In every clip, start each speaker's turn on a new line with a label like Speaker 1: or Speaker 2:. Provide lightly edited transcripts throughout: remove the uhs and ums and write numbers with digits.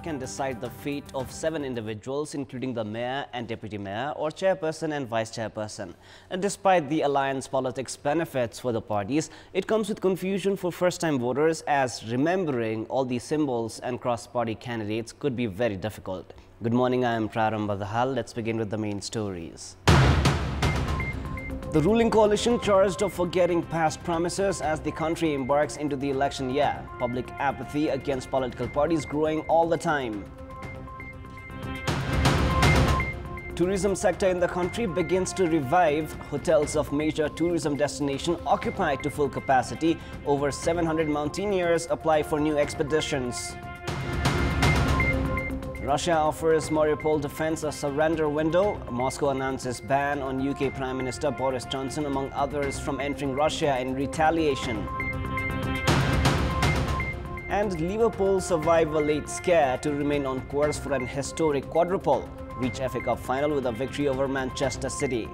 Speaker 1: vote can decide the fate of 7 individuals, including the mayor and deputy mayor, or chairperson and vice chairperson. And despite the alliance politics benefits for the parties, it comes with confusion for first-time voters, as remembering all these symbols and cross-party candidates could be very difficult. Good morning, I am Prarambha Dahal. Let's begin with the main stories. The ruling coalition charged of forgetting past promises as the country embarks into the election year. Public apathy against political parties growing all the time. Tourism sector in the country begins to revive. Hotels of major tourism destination occupied to full capacity. Over 700 mountaineers apply for new expeditions. Russia offers Mariupol defense a surrender window. Moscow announces ban on UK Prime Minister Boris Johnson, among others, from entering Russia in retaliation. And Liverpool survive a late scare to remain on course for an historic quadruple. Reach FA Cup final with a victory over Manchester City.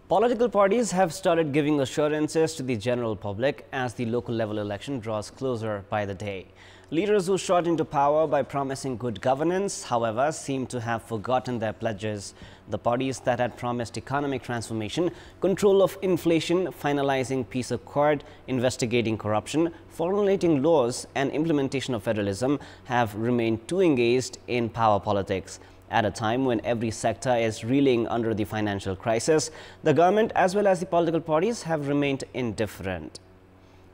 Speaker 1: Political parties have started giving assurances to the general public as the local level election draws closer by the day. Leaders who shot into power by promising good governance, however, seem to have forgotten their pledges. The parties that had promised economic transformation, control of inflation, finalizing peace accord, investigating corruption, formulating laws and implementation of federalism have remained too engaged in power politics. At a time when every sector is reeling under the financial crisis, the government as well as the political parties have remained indifferent.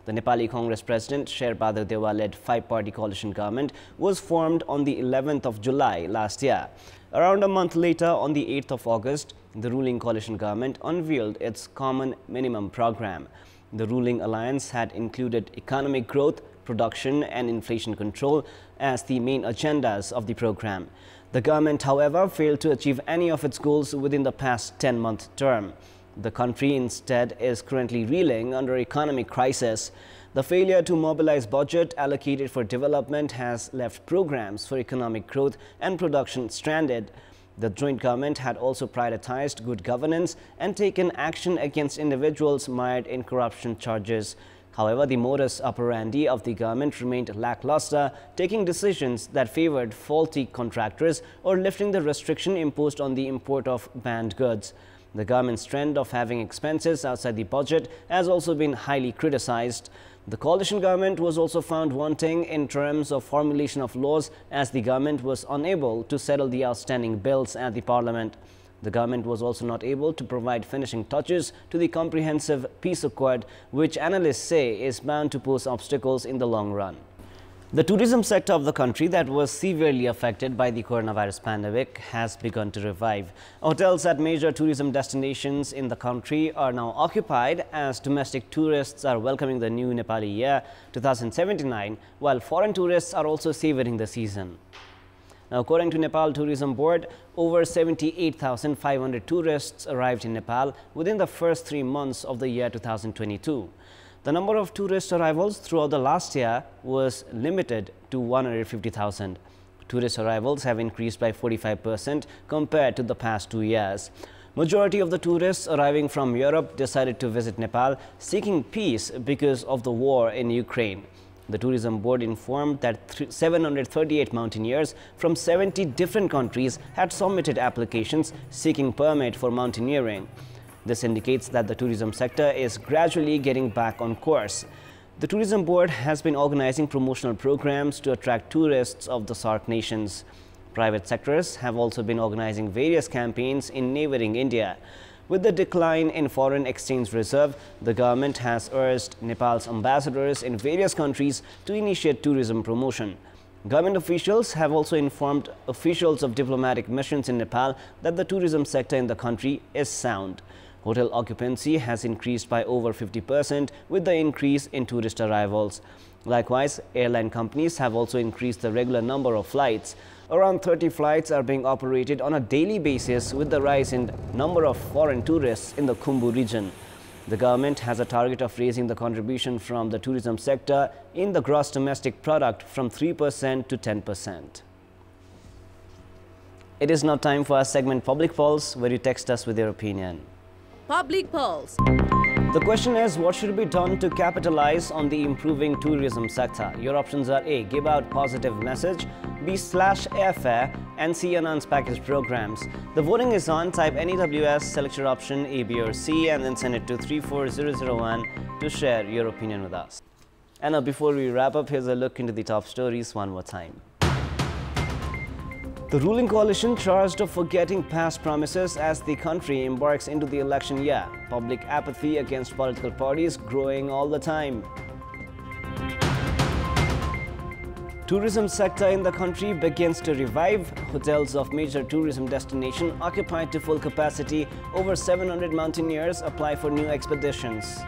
Speaker 1: The Nepali Congress President Sherbahadur Dewa-led 5-party coalition government was formed on the 11th of July last year. Around a month later, on the 8th of August, the ruling coalition government unveiled its common minimum program. The ruling alliance had included economic growth, production and inflation control as the main agendas of the program. The government, however, failed to achieve any of its goals within the past 10-month term. The country instead is currently reeling under economic crisis. The failure to mobilize budget allocated for development has left programs for economic growth and production stranded. The joint government had also prioritized good governance and taken action against individuals mired in corruption charges. However, the modus operandi of the government remained lackluster, taking decisions that favored faulty contractors or lifting the restriction imposed on the import of banned goods. The government's trend of having expenses outside the budget has also been highly criticized. The coalition government was also found wanting in terms of formulation of laws, as the government was unable to settle the outstanding bills at the parliament. The government was also not able to provide finishing touches to the comprehensive peace accord, which analysts say is bound to pose obstacles in the long run. The tourism sector of the country that was severely affected by the coronavirus pandemic has begun to revive. Hotels at major tourism destinations in the country are now occupied as domestic tourists are welcoming the new Nepali year 2079, while foreign tourists are also savoring the season. Now, according to Nepal Tourism Board, over 78,500 tourists arrived in Nepal within the first 3 months of the year 2022. The number of tourist arrivals throughout the last year was limited to 150,000. Tourist arrivals have increased by 45% compared to the past 2 years. Majority of the tourists arriving from Europe decided to visit Nepal seeking peace because of the war in Ukraine. The Tourism Board informed that 738 mountaineers from 70 different countries had submitted applications seeking permit for mountaineering. This indicates that the tourism sector is gradually getting back on course. The Tourism Board has been organizing promotional programs to attract tourists of the SAARC nations. Private sectors have also been organizing various campaigns in neighboring India. With the decline in foreign exchange reserve, the government has urged Nepal's ambassadors in various countries to initiate tourism promotion. Government officials have also informed officials of diplomatic missions in Nepal that the tourism sector in the country is sound. Hotel occupancy has increased by over 50% with the increase in tourist arrivals. Likewise, airline companies have also increased the regular number of flights. Around 30 flights are being operated on a daily basis with the rise in number of foreign tourists in the Khumbu region. The government has a target of raising the contribution from the tourism sector in the gross domestic product from 3% to 10%. It is now time for our segment Public Pulse, where you text us with your opinion.
Speaker 2: Public Pulse.
Speaker 1: The question is, what should be done to capitalize on the improving tourism sector? Your options are A. Give out positive message, B. Slash airfare, and C. Announce package programs. The voting is on. Type NEWS, select your option A, B or C and then send it to 34001 to share your opinion with us. And now before we wrap up, here's a look into the top stories one more time. The ruling coalition charged of forgetting past promises as the country embarks into the election year. Public apathy against political parties growing all the time. Tourism sector in the country begins to revive. Hotels of major tourism destination occupied to full capacity. Over 700 mountaineers apply for new expeditions.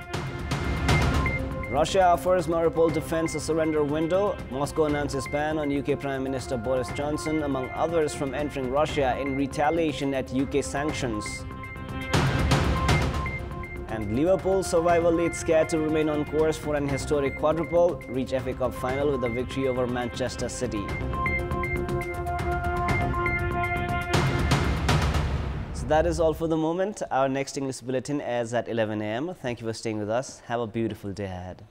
Speaker 1: Russia offers Mariupol defense a surrender window. Moscow announces ban on UK Prime Minister Boris Johnson, among others, from entering Russia in retaliation at UK sanctions. And Liverpool survival lead scared to remain on course for an historic quadruple, reach FA Cup final with a victory over Manchester City. So that is all for the moment. Our next English bulletin is at 11 a.m. Thank you for staying with us. Have a beautiful day ahead.